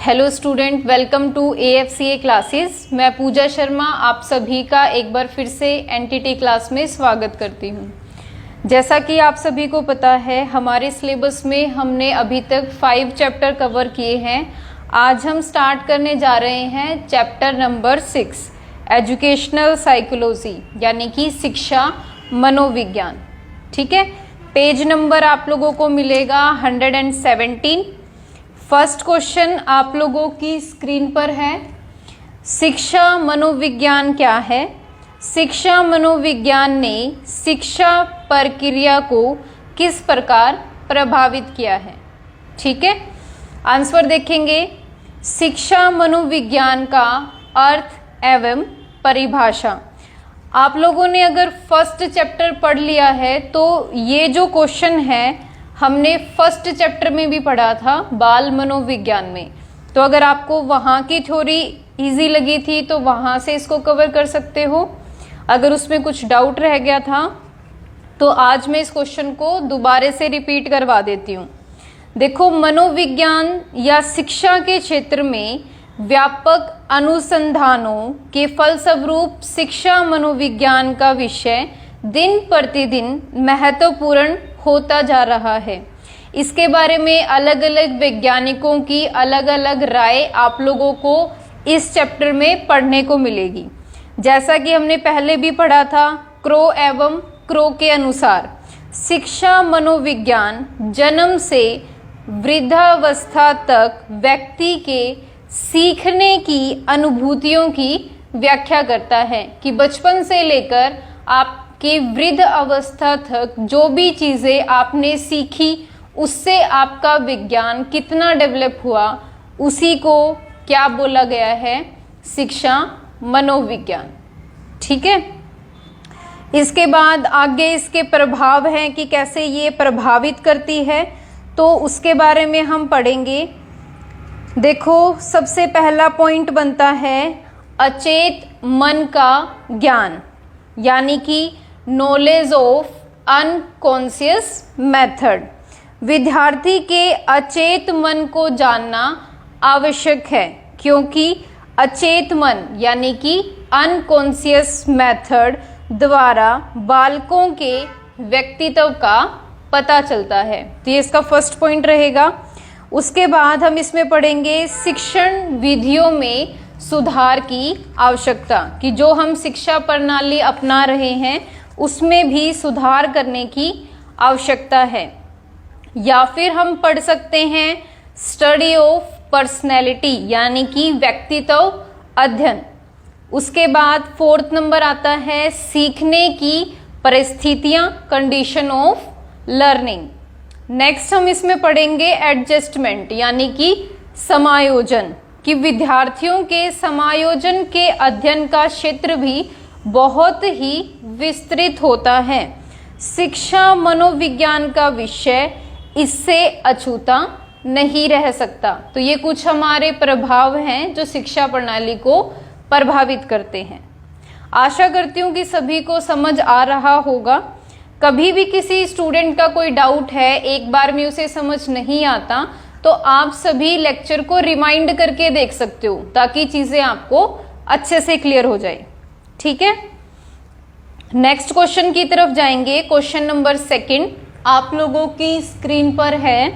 Hello student, welcome to AFCA classes. मैं पूजा शर्मा आप सभी का एक बार फिर से एनटीटी क्लास में स्वागत करती हूँ। जैसा कि आप सभी को पता है, हमारे सिलेबस में हमने अभी तक 5 चैप्टर कवर किए हैं। आज हम स्टार्ट करने जा रहे हैं चैप्टर नंबर 6, एजुकेशनल साइकोलॉजी, यानी कि शिक्षा मनोविज्ञान। ठीक है, पेज नंबर आप लोगों को मिलेगा 117। फर्स्ट क्वेश्चन आप लोगों की स्क्रीन पर है। शिक्षा मनोविज्ञान क्या है? शिक्षा मनोविज्ञान ने शिक्षा प्रक्रिया को किस प्रकार प्रभावित किया है? ठीक है, आंसर देखेंगे। शिक्षा मनोविज्ञान का अर्थ एवं परिभाषा। आप लोगों ने अगर फर्स्ट चैप्टर पढ़ लिया है तो ये जो क्वेश्चन है हमने फर्स्ट चैप्टर में भी पढ़ा था, बाल मनोविज्ञान में। तो अगर आपको वहाँ की थ्योरी इजी लगी थी तो वहाँ से इसको कवर कर सकते हो। अगर उसमें कुछ डाउट रह गया था तो आज मैं इस क्वेश्चन को दोबारा से रिपीट करवा देती हूँ। देखो, मनोविज्ञान या शिक्षा के क्षेत्र में व्यापक अनुसंधानों के फलस्वरूप शिक्षा मनोविज्ञान का विषय दिन प्रतिदिन महत्वपूर्ण होता जा रहा है। इसके बारे में अलग अलग वैज्ञानिकों की अलग अलग राय आप लोगों को इस चैप्टर में पढ़ने को मिलेगी। जैसा कि हमने पहले भी पढ़ा था, क्रो एवं क्रो के अनुसार शिक्षा मनोविज्ञान जन्म से वृद्धावस्था तक व्यक्ति के सीखने की अनुभूतियों की व्याख्या करता है कि बचपन से लेकर आपकी वृद्ध अवस्था तक जो भी चीज़ें आपने सीखी उससे आपका विज्ञान कितना डेवलप हुआ, उसी को क्या बोला गया है? शिक्षा मनोविज्ञान। ठीक है, इसके बाद आगे इसके प्रभाव हैं कि कैसे ये प्रभावित करती है, तो उसके बारे में हम पढ़ेंगे। देखो, सबसे पहला पॉइंट बनता है अचेत मन का ज्ञान, यानी कि नॉलेज ऑफ अनकॉन्शियस मेथड। विद्यार्थी के अचेत मन को जानना आवश्यक है, क्योंकि अचेत मन यानी कि अनकॉन्शियस मेथड द्वारा बालकों के व्यक्तित्व का पता चलता है। तो ये इसका फर्स्ट पॉइंट रहेगा। उसके बाद हम इसमें पढ़ेंगे शिक्षण विधियों में सुधार की आवश्यकता, कि जो हम शिक्षा प्रणाली अपना रहे हैं उसमें भी सुधार करने की आवश्यकता है। या फिर हम पढ़ सकते हैं स्टडी ऑफ पर्सनैलिटी, यानी कि व्यक्तित्व अध्ययन। उसके बाद 4th नंबर आता है सीखने की परिस्थितियां, कंडीशन ऑफ लर्निंग। नेक्स्ट हम इसमें पढ़ेंगे एडजस्टमेंट, यानी कि समायोजन, कि विद्यार्थियों के समायोजन के अध्ययन का क्षेत्र भी बहुत ही विस्तृत होता है। शिक्षा मनोविज्ञान का विषय इससे अछूता नहीं रह सकता। तो ये कुछ हमारे प्रभाव हैं जो शिक्षा प्रणाली को प्रभावित करते हैं। आशा करती हूँ कि सभी को समझ आ रहा होगा। कभी भी किसी स्टूडेंट का कोई डाउट है, एक बार में उसे समझ नहीं आता, तो आप सभी लेक्चर को रिमाइंड करके देख सकते हो, ताकि चीज़ें आपको अच्छे से क्लियर हो जाए। ठीक है, नेक्स्ट क्वेश्चन की तरफ जाएंगे। क्वेश्चन नंबर 2 आप लोगों की स्क्रीन पर है।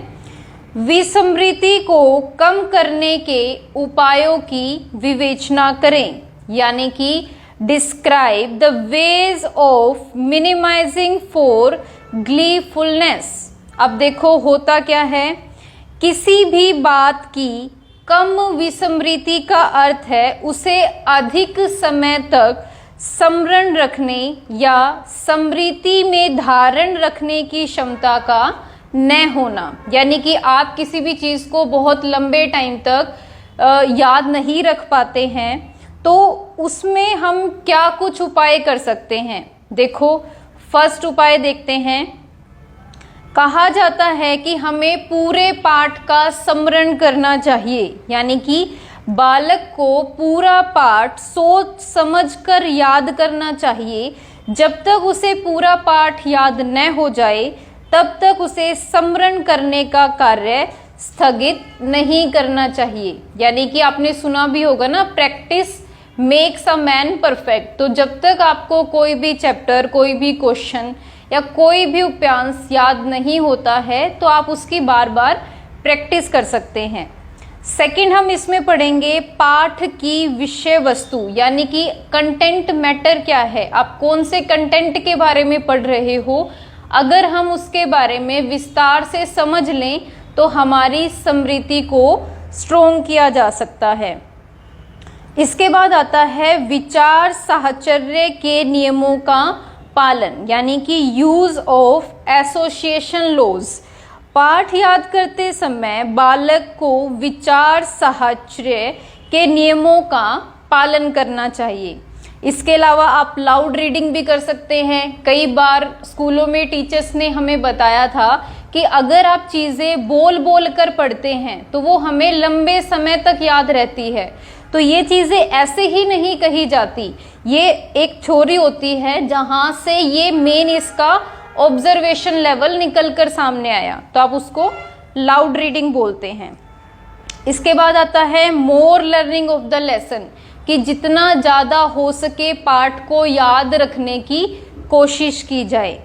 विस्मृति को कम करने के उपायों की विवेचना करें, यानी कि describe the ways of minimising for gleefulness. अब देखो, होता क्या है, किसी भी बात की कम विस्मृति का अर्थ है उसे अधिक समय तक स्मरण रखने या स्मृति में धारण रखने की क्षमता का न होना। यानी कि आप किसी भी चीज़ को बहुत लंबे टाइम तक याद नहीं रख पाते हैं, तो उसमें हम क्या कुछ उपाय कर सकते हैं। देखो, फर्स्ट उपाय देखते हैं। कहा जाता है कि हमें पूरे पाठ का स्मरण करना चाहिए, यानी कि बालक को पूरा पाठ सोच समझकर याद करना चाहिए। जब तक उसे पूरा पाठ याद न हो जाए तब तक उसे स्मरण करने का कार्य स्थगित नहीं करना चाहिए। यानी कि आपने सुना भी होगा ना, practice makes a man perfect. तो जब तक आपको कोई भी चैप्टर, कोई भी क्वेश्चन या कोई भी उपन्यास याद नहीं होता है तो आप उसकी बार बार प्रैक्टिस कर सकते हैं। सेकंड हम इसमें पढ़ेंगे पाठ की विषय वस्तु, यानी कि कंटेंट मैटर क्या है, आप कौन से कंटेंट के बारे में पढ़ रहे हो। अगर हम उसके बारे में विस्तार से समझ लें तो हमारी स्मृति को स्ट्रोंग किया जा सकता है। इसके बाद आता है विचार साहचर्य के नियमों का पालन, यानी कि यूज ऑफ एसोसिएशन लॉज। पाठ याद करते समय बालक को विचार साहचर्य के नियमों का पालन करना चाहिए। इसके अलावा आप लाउड रीडिंग भी कर सकते हैं। कई बार स्कूलों में टीचर्स ने हमें बताया था कि अगर आप चीज़ें बोल बोल कर पढ़ते हैं तो वो हमें लंबे समय तक याद रहती है। तो ये चीज़ें ऐसे ही नहीं कही जाती, ये एक थ्योरी होती है जहाँ से ये मेन इसका ऑब्जर्वेशन लेवल निकल कर सामने आया, तो आप उसको लाउड रीडिंग बोलते हैं। इसके बाद आता है more learning of the lesson, कि जितना ज़्यादा हो सके पाठ को याद रखने की कोशिश की जाए।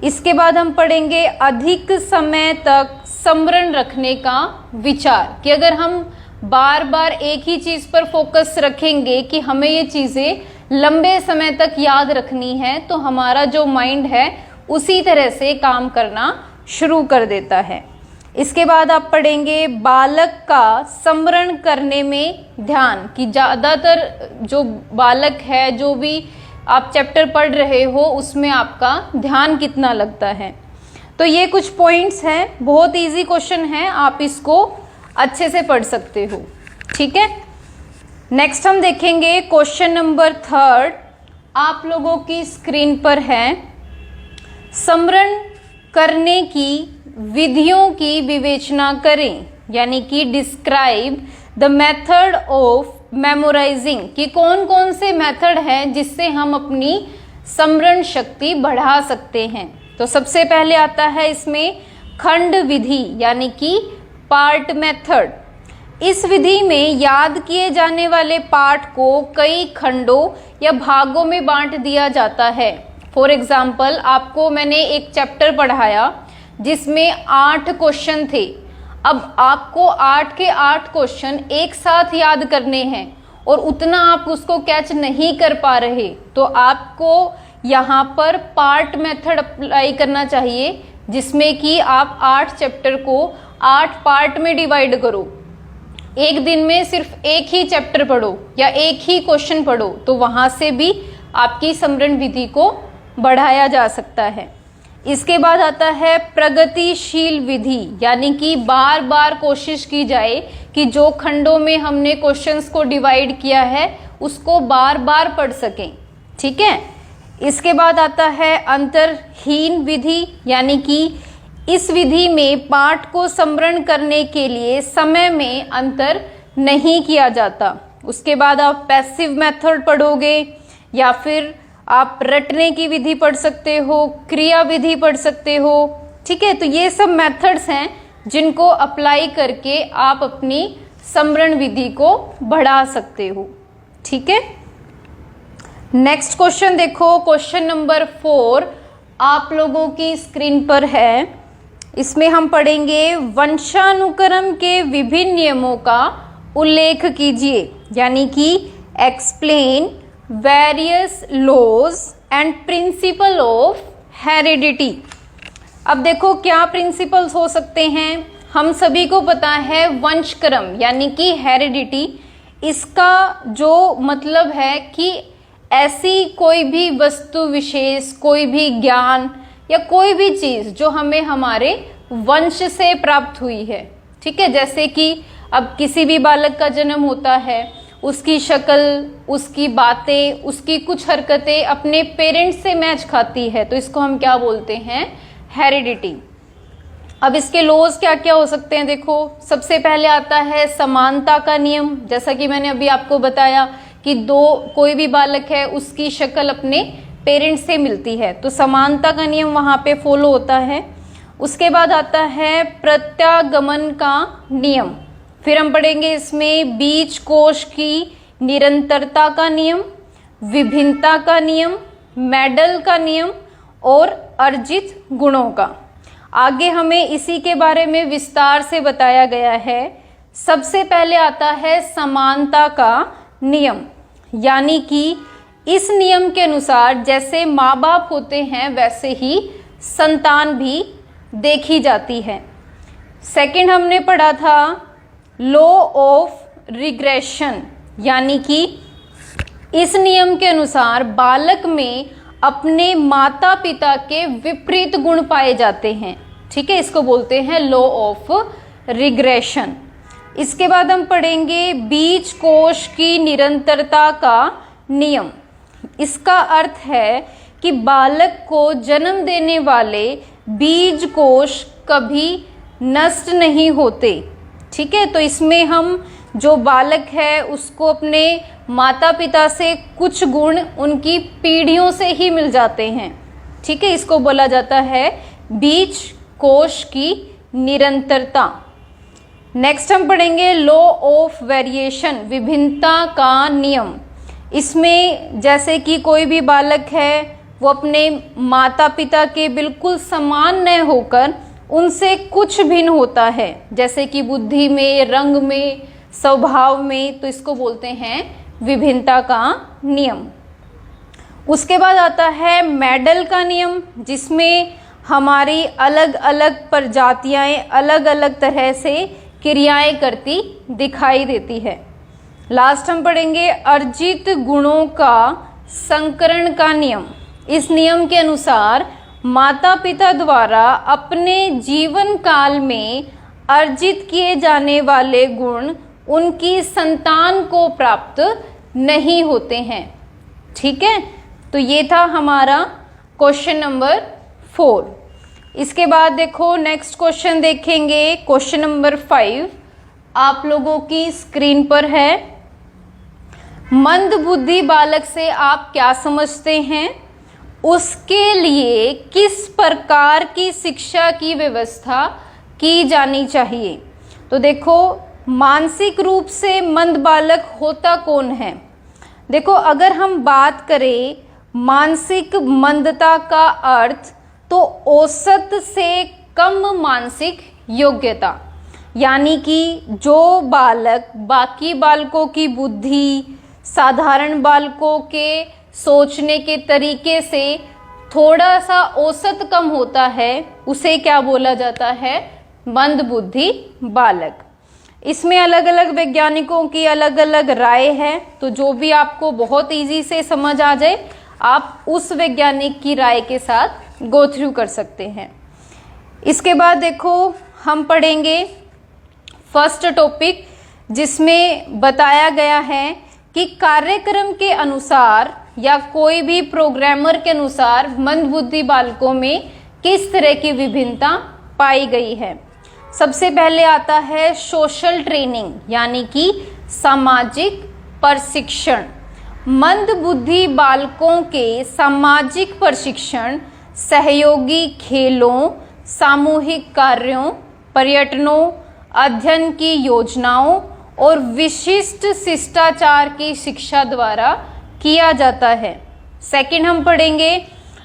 इसके बाद हम पढ़ेंगे अधिक समय तक स्मरण रखने का विचार, कि अगर हम बार बार एक ही चीज़ पर फोकस रखेंगे कि हमें ये चीज़ें लंबे समय तक याद रखनी है तो हमारा जो माइंड है उसी तरह से काम करना शुरू कर देता है। इसके बाद आप पढ़ेंगे बालक का स्मरण करने में ध्यान, कि ज़्यादातर जो बालक है, जो भी आप चैप्टर पढ़ रहे हो उसमें आपका ध्यान कितना लगता है। तो ये कुछ पॉइंट्स हैं, बहुत इजी क्वेश्चन है, आप इसको अच्छे से पढ़ सकते हो। ठीक है, नेक्स्ट हम देखेंगे क्वेश्चन नंबर 3 आप लोगों की स्क्रीन पर है। स्मरण करने की विधियों की विवेचना करें, यानी कि describe the method of memorising, कि कौन कौन से मेथड हैं जिससे हम अपनी स्मरण शक्ति बढ़ा सकते हैं। तो सबसे पहले आता है इसमें खंड विधि, यानी कि पार्ट मेथड। इस विधि में याद किए जाने वाले पाठ को कई खंडों या भागों में बांट दिया जाता है। फॉर एग्जाम्पल, आपको मैंने एक चैप्टर पढ़ाया जिसमें 8 क्वेश्चन थे। अब आपको 8 के 8 क्वेश्चन एक साथ याद करने हैं और उतना आप उसको कैच नहीं कर पा रहे, तो आपको यहाँ पर पार्ट मेथड अप्लाई करना चाहिए, जिसमें कि आप 8 चैप्टर को 8 पार्ट में डिवाइड करो। एक दिन में सिर्फ एक ही चैप्टर पढ़ो या एक ही क्वेश्चन पढ़ो, तो वहाँ से भी आपकी स्मरण विधि को बढ़ाया जा सकता है। इसके बाद आता है प्रगतिशील विधि, यानी कि बार बार कोशिश की जाए कि जो खंडों में हमने क्वेश्चंस को डिवाइड किया है उसको बार बार पढ़ सकें। ठीक है, इसके बाद आता है अंतरहीन विधि, यानी कि इस विधि में पाठ को स्मरण करने के लिए समय में अंतर नहीं किया जाता। उसके बाद आप पैसिव मेथड पढ़ोगे या फिर आप रटने की विधि पढ़ सकते हो, क्रिया विधि पढ़ सकते हो। ठीक है, तो ये सब मेथड्स हैं जिनको अप्लाई करके आप अपनी स्मरण विधि को बढ़ा सकते हो। ठीक है, नेक्स्ट क्वेश्चन देखो, क्वेश्चन नंबर 4 आप लोगों की स्क्रीन पर है। इसमें हम पढ़ेंगे वंशानुक्रम के विभिन्न नियमों का उल्लेख कीजिए, यानी कि explain various laws and principle of heredity. अब देखो क्या प्रिंसिपल्स हो सकते हैं। हम सभी को पता है वंशक्रम यानी कि हेरिडिटी, इसका जो मतलब है कि ऐसी कोई भी वस्तु विशेष, कोई भी ज्ञान या कोई भी चीज़ जो हमें हमारे वंश से प्राप्त हुई है। ठीक है, जैसे कि अब किसी भी बालक का जन्म होता है, उसकी शक्ल, उसकी बातें, उसकी कुछ हरकतें अपने पेरेंट्स से मैच खाती है, तो इसको हम क्या बोलते हैं, हेरिडिटी। अब इसके लॉज क्या क्या हो सकते हैं, देखो सबसे पहले आता है समानता का नियम। जैसा कि मैंने अभी आपको बताया कि कोई भी बालक है उसकी शक्ल अपने पेरेंट्स से मिलती है, तो समानता का नियम वहाँ पे फॉलो होता है। उसके बाद आता है प्रत्यागमन का नियम। फिर हम पढ़ेंगे इसमें बीज कोश की निरंतरता का नियम, विभिन्नता का नियम, मेडल का नियम और अर्जित गुणों का। आगे हमें इसी के बारे में विस्तार से बताया गया है। सबसे पहले आता है समानता का नियम, यानी कि इस नियम के अनुसार जैसे माँ बाप होते हैं वैसे ही संतान भी देखी जाती है। सेकंड हमने पढ़ा था लॉ ऑफ रिग्रेशन, यानी कि इस नियम के अनुसार बालक में अपने माता पिता के विपरीत गुण पाए जाते हैं। ठीक है, इसको बोलते हैं लॉ ऑफ रिग्रेशन। इसके बाद हम पढ़ेंगे बीज कोश की निरंतरता का नियम। इसका अर्थ है कि बालक को जन्म देने वाले बीज कोश कभी नष्ट नहीं होते। ठीक है, तो इसमें हम जो बालक है उसको अपने माता पिता से कुछ गुण उनकी पीढ़ियों से ही मिल जाते हैं। ठीक है, इसको बोला जाता है बीज कोश की निरंतरता। नेक्स्ट हम पढ़ेंगे लॉ ऑफ वेरिएशन, विभिन्नता का नियम। इसमें जैसे कि कोई भी बालक है वो अपने माता पिता के बिल्कुल समान न होकर उनसे कुछ भिन्न होता है, जैसे कि बुद्धि में, रंग में, स्वभाव में, तो इसको बोलते हैं विभिन्नता का नियम। उसके बाद आता है मेडल का नियम, जिसमें हमारी अलग अलग प्रजातियां अलग अलग तरह से क्रियाएं करती दिखाई देती है। लास्ट हम पढ़ेंगे अर्जित गुणों का संकरण का नियम। इस नियम के अनुसार माता पिता द्वारा अपने जीवन काल में अर्जित किए जाने वाले गुण उनकी संतान को प्राप्त नहीं होते हैं। ठीक है, तो ये था हमारा क्वेश्चन नंबर 4। इसके बाद देखो नेक्स्ट क्वेश्चन देखेंगे, क्वेश्चन नंबर 5 आप लोगों की स्क्रीन पर है। मंद बुद्धि बालक से आप क्या समझते हैं? उसके लिए किस प्रकार की शिक्षा की व्यवस्था की जानी चाहिए? तो देखो मानसिक रूप से मंद बालक होता कौन है? देखो अगर हम बात करें मानसिक मंदता का अर्थ तो औसत से कम मानसिक योग्यता, यानी कि जो बालक बाकी बालकों की बुद्धि, साधारण बालकों के सोचने के तरीके से थोड़ा सा औसत कम होता है, उसे क्या बोला जाता है? मंद बुद्धि बालक। इसमें अलग अलग वैज्ञानिकों की अलग अलग राय है, तो जो भी आपको बहुत इजी से समझ आ जाए आप उस वैज्ञानिक की राय के साथ गो थ्रू कर सकते हैं। इसके बाद देखो हम पढ़ेंगे फर्स्ट टॉपिक, जिसमें बताया गया है कि कार्यक्रम के अनुसार या कोई भी प्रोग्रामर के अनुसार मंद बुद्धि बालकों में किस तरह की विभिन्नता पाई गई है। सबसे पहले आता है सोशल ट्रेनिंग, यानी कि सामाजिक प्रशिक्षण। मंद बुद्धि बालकों के सामाजिक प्रशिक्षण सहयोगी खेलों, सामूहिक कार्यों, पर्यटनों, अध्ययन की योजनाओं और विशिष्ट शिष्टाचार की शिक्षा द्वारा किया जाता है। सेकंड हम पढ़ेंगे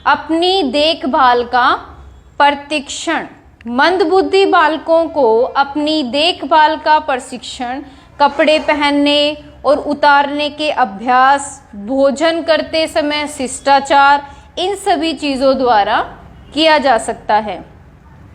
अपनी देखभाल का प्रशिक्षण। मंद बुद्धि बालकों को अपनी देखभाल का प्रशिक्षण कपड़े पहनने और उतारने के अभ्यास, भोजन करते समय शिष्टाचार, इन सभी चीज़ों द्वारा किया जा सकता है।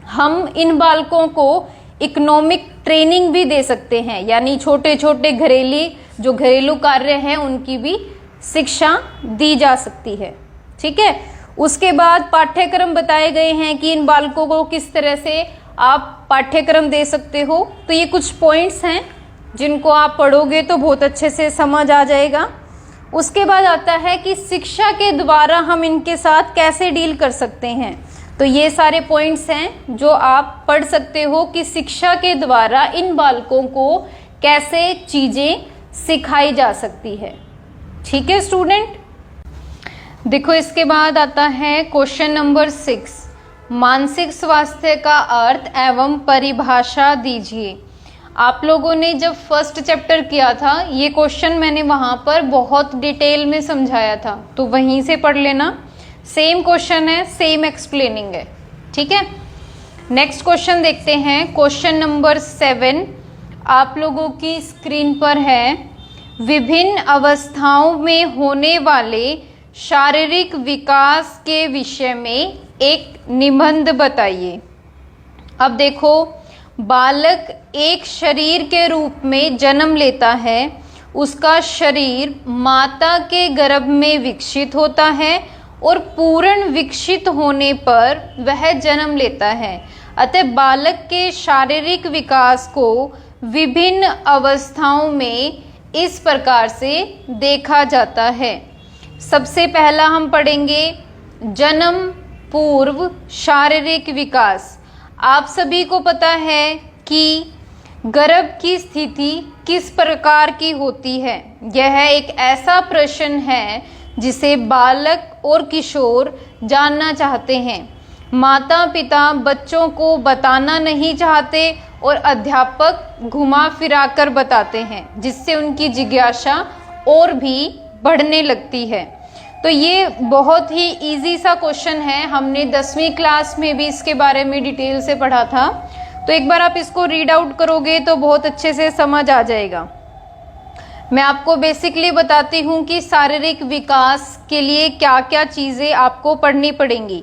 हम इन बालकों को इकोनॉमिक ट्रेनिंग भी दे सकते हैं, यानी छोटे छोटे घरेलू कार्य हैं उनकी भी शिक्षा दी जा सकती है। ठीक है, उसके बाद पाठ्यक्रम बताए गए हैं कि इन बालकों को किस तरह से आप पाठ्यक्रम दे सकते हो। तो ये कुछ पॉइंट्स हैं जिनको आप पढ़ोगे तो बहुत अच्छे से समझ आ जाएगा। उसके बाद आता है कि शिक्षा के द्वारा हम इनके साथ कैसे डील कर सकते हैं। तो ये सारे पॉइंट्स हैं जो आप पढ़ सकते हो कि शिक्षा के द्वारा इन बालकों को कैसे चीज़ें सिखाई जा सकती है। ठीक है स्टूडेंट, देखो इसके बाद आता है क्वेश्चन नंबर 6। मानसिक स्वास्थ्य का अर्थ एवं परिभाषा दीजिए। आप लोगों ने जब फर्स्ट चैप्टर किया था ये क्वेश्चन मैंने वहाँ पर बहुत डिटेल में समझाया था, तो वहीं से पढ़ लेना। सेम क्वेश्चन है, सेम एक्सप्लेनिंग है, ठीक है। नेक्स्ट क्वेश्चन देखते हैं। क्वेश्चन नंबर 7 आप लोगों की स्क्रीन पर है। विभिन्न अवस्थाओं में होने वाले शारीरिक विकास के विषय में एक निबंध बताइए। अब देखो, बालक एक शरीर के रूप में जन्म लेता है। उसका शरीर माता के गर्भ में विकसित होता है और पूर्ण विकसित होने पर वह जन्म लेता है। अतः बालक के शारीरिक विकास को विभिन्न अवस्थाओं में इस प्रकार से देखा जाता है। सबसे पहला हम पढ़ेंगे जन्म पूर्व शारीरिक विकास। आप सभी को पता है कि गर्भ की स्थिति किस प्रकार की होती है। यह एक ऐसा प्रश्न है जिसे बालक और किशोर जानना चाहते हैं। माता पिता बच्चों को बताना नहीं चाहते और अध्यापक घुमा फिरा कर बताते हैं, जिससे उनकी जिज्ञासा और भी बढ़ने लगती है। तो ये बहुत ही इजी सा क्वेश्चन है। हमने 10वीं क्लास में भी इसके बारे में डिटेल से पढ़ा था, तो एक बार आप इसको रीड आउट करोगे तो बहुत अच्छे से समझ आ जाएगा। मैं आपको बेसिकली बताती हूँ कि शारीरिक विकास के लिए क्या क्या चीज़ें आपको पढ़नी पड़ेंगी।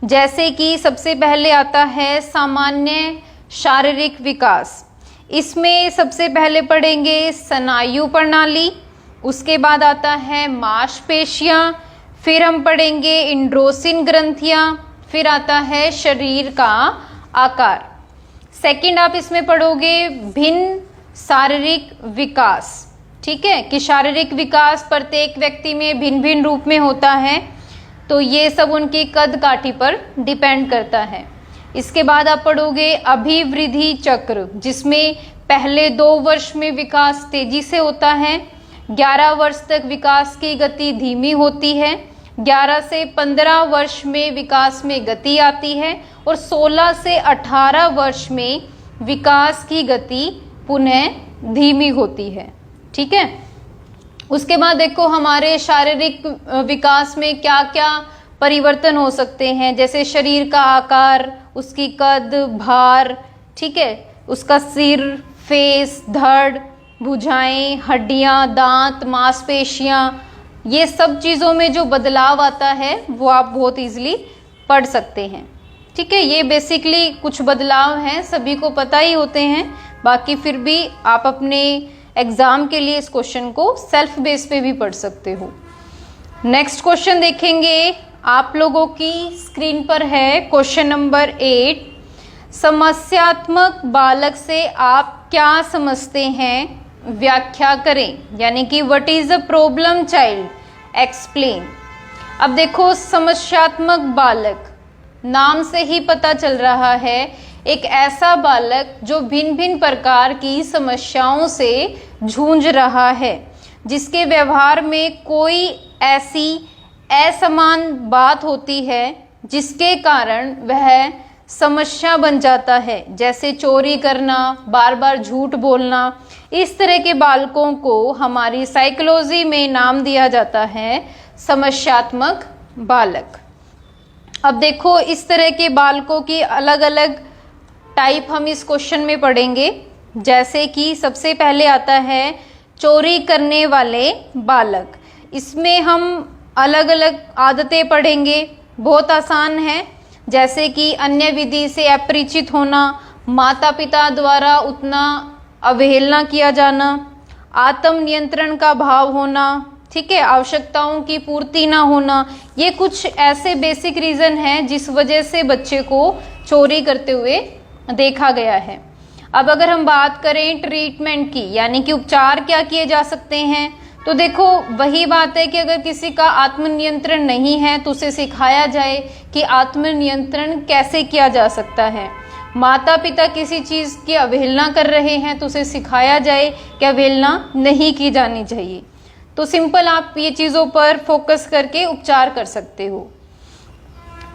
जैसे कि सबसे पहले आता है सामान्य शारीरिक विकास। इसमें सबसे पहले पढ़ेंगे स्नायु प्रणाली, उसके बाद आता है मांसपेशियाँ, फिर हम पढ़ेंगे इंड्रोसिन ग्रंथियाँ, फिर आता है शरीर का आकार। सेकंड आप इसमें पढ़ोगे भिन्न शारीरिक विकास, ठीक है, कि शारीरिक विकास प्रत्येक व्यक्ति में भिन्न भिन्न रूप में होता है, तो ये सब उनकी कद काठी पर डिपेंड करता है। इसके बाद आप पढ़ोगे अभिवृद्धि चक्र, जिसमें पहले 2 वर्ष में विकास तेजी से होता है, 11 वर्ष तक विकास की गति धीमी होती है, 11 से 15 वर्ष में विकास में गति आती है और 16 से 18 वर्ष में विकास की गति पुनः धीमी होती है, ठीक है। उसके बाद देखो हमारे शारीरिक विकास में क्या क्या परिवर्तन हो सकते हैं, जैसे शरीर का आकार, उसकी कद, भार, ठीक है, उसका सिर, फेस, धड़, भुजाएं, हड्डियां, दांत, मांसपेशियां, ये सब चीज़ों में जो बदलाव आता है वो आप बहुत इजीली पढ़ सकते हैं, ठीक है। ये बेसिकली कुछ बदलाव हैं, सभी को पता ही होते हैं, बाकी फिर भी आप अपने एग्जाम के लिए इस क्वेश्चन को सेल्फ बेस पे भी पढ़ सकते हो। नेक्स्ट क्वेश्चन देखेंगे, आप लोगों की स्क्रीन पर है क्वेश्चन नंबर 8। समस्यात्मक बालक से आप क्या समझते हैं, व्याख्या करें, यानी कि what is the problem child, explain. अब देखो समस्यात्मक बालक, नाम से ही पता चल रहा है, एक ऐसा बालक जो भिन्न भिन्न प्रकार की समस्याओं से जूझ रहा है, जिसके व्यवहार में कोई ऐसी असमान बात होती है जिसके कारण वह समस्या बन जाता है, जैसे चोरी करना, बार बार झूठ बोलना। इस तरह के बालकों को हमारी साइकोलॉजी में नाम दिया जाता है समस्यात्मक बालक। अब देखो इस तरह के बालकों की अलग अलग टाइप हम इस क्वेश्चन में पढ़ेंगे। जैसे कि सबसे पहले आता है चोरी करने वाले बालक। इसमें हम अलग अलग आदतें पढ़ेंगे, बहुत आसान है, जैसे कि अन्य विधि से अपरिचित होना, माता पिता द्वारा उतना अवहेलना किया जाना, आत्म नियंत्रण का भाव होना, ठीक है, आवश्यकताओं की पूर्ति ना होना। ये कुछ ऐसे बेसिक रीज़न हैं जिस वजह से बच्चे को चोरी करते हुए देखा गया है। अब अगर हम बात करें ट्रीटमेंट की, यानी कि उपचार क्या किए जा सकते हैं, तो देखो वही बात है कि अगर किसी का आत्मनियंत्रण नहीं है तो उसे सिखाया जाए कि आत्मनियंत्रण कैसे किया जा सकता है। माता पिता किसी चीज़ की अवहेलना कर रहे हैं तो उसे सिखाया जाए कि अवहेलना नहीं की जानी चाहिए। तो सिंपल आप ये चीज़ों पर फोकस करके उपचार कर सकते हो।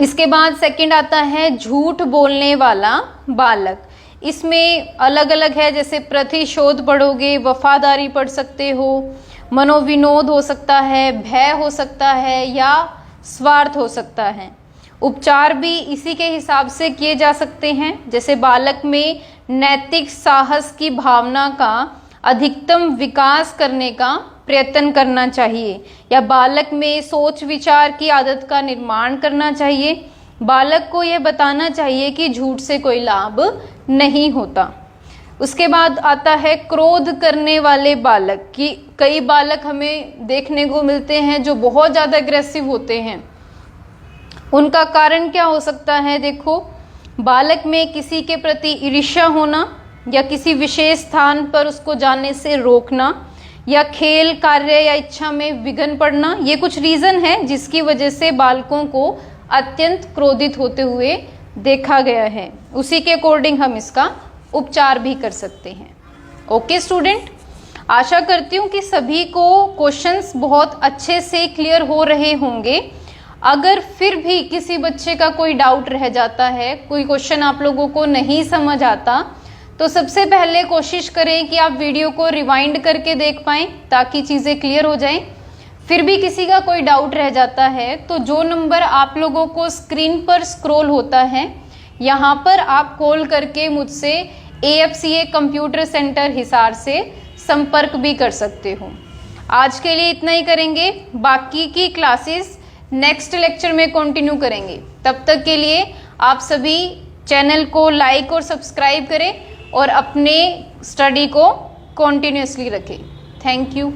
इसके बाद सेकंड आता है झूठ बोलने वाला बालक। इसमें अलग अलग है, जैसे प्रतिशोध पढ़ोगे, वफादारी पढ़ सकते हो, मनोविनोद हो सकता है, भय हो सकता है या स्वार्थ हो सकता है। उपचार भी इसी के हिसाब से किए जा सकते हैं, जैसे बालक में नैतिक साहस की भावना का अधिकतम विकास करने का प्रयत्न करना चाहिए, या बालक में सोच विचार की आदत का निर्माण करना चाहिए। बालक को यह बताना चाहिए कि झूठ से कोई लाभ नहीं होता। उसके बाद आता है क्रोध करने वाले बालक की। कई बालक हमें देखने को मिलते हैं जो बहुत ज़्यादा अग्रेसिव होते हैं। उनका कारण क्या हो सकता है? देखो, बालक में किसी के प्रति ईर्ष्या होना, या किसी विशेष स्थान पर उसको जाने से रोकना, या खेल कार्य या इच्छा में विघ्न पड़ना, ये कुछ रीज़न है जिसकी वजह से बालकों को अत्यंत क्रोधित होते हुए देखा गया है। उसी के अकॉर्डिंग हम इसका उपचार भी कर सकते हैं। ओके स्टूडेंट, आशा करती हूँ कि सभी को क्वेश्चंस बहुत अच्छे से क्लियर हो रहे होंगे। अगर फिर भी किसी बच्चे का कोई डाउट रह जाता है, कोई क्वेश्चन आप लोगों को नहीं समझ आता, तो सबसे पहले कोशिश करें कि आप वीडियो को रिवाइंड करके देख पाएँ ताकि चीज़ें क्लियर हो जाएं। फिर भी किसी का कोई डाउट रह जाता है तो जो नंबर आप लोगों को स्क्रीन पर स्क्रॉल होता है, यहाँ पर आप कॉल करके मुझसे AFCA कंप्यूटर सेंटर हिसार से संपर्क भी कर सकते हो। आज के लिए इतना ही करेंगे, बाकी की क्लासेस नेक्स्ट लेक्चर में कंटिन्यू करेंगे। तब तक के लिए आप सभी चैनल को लाइक और सब्सक्राइब करें और अपने स्टडी को कॉन्टिन्यूसली रखें। Thank you.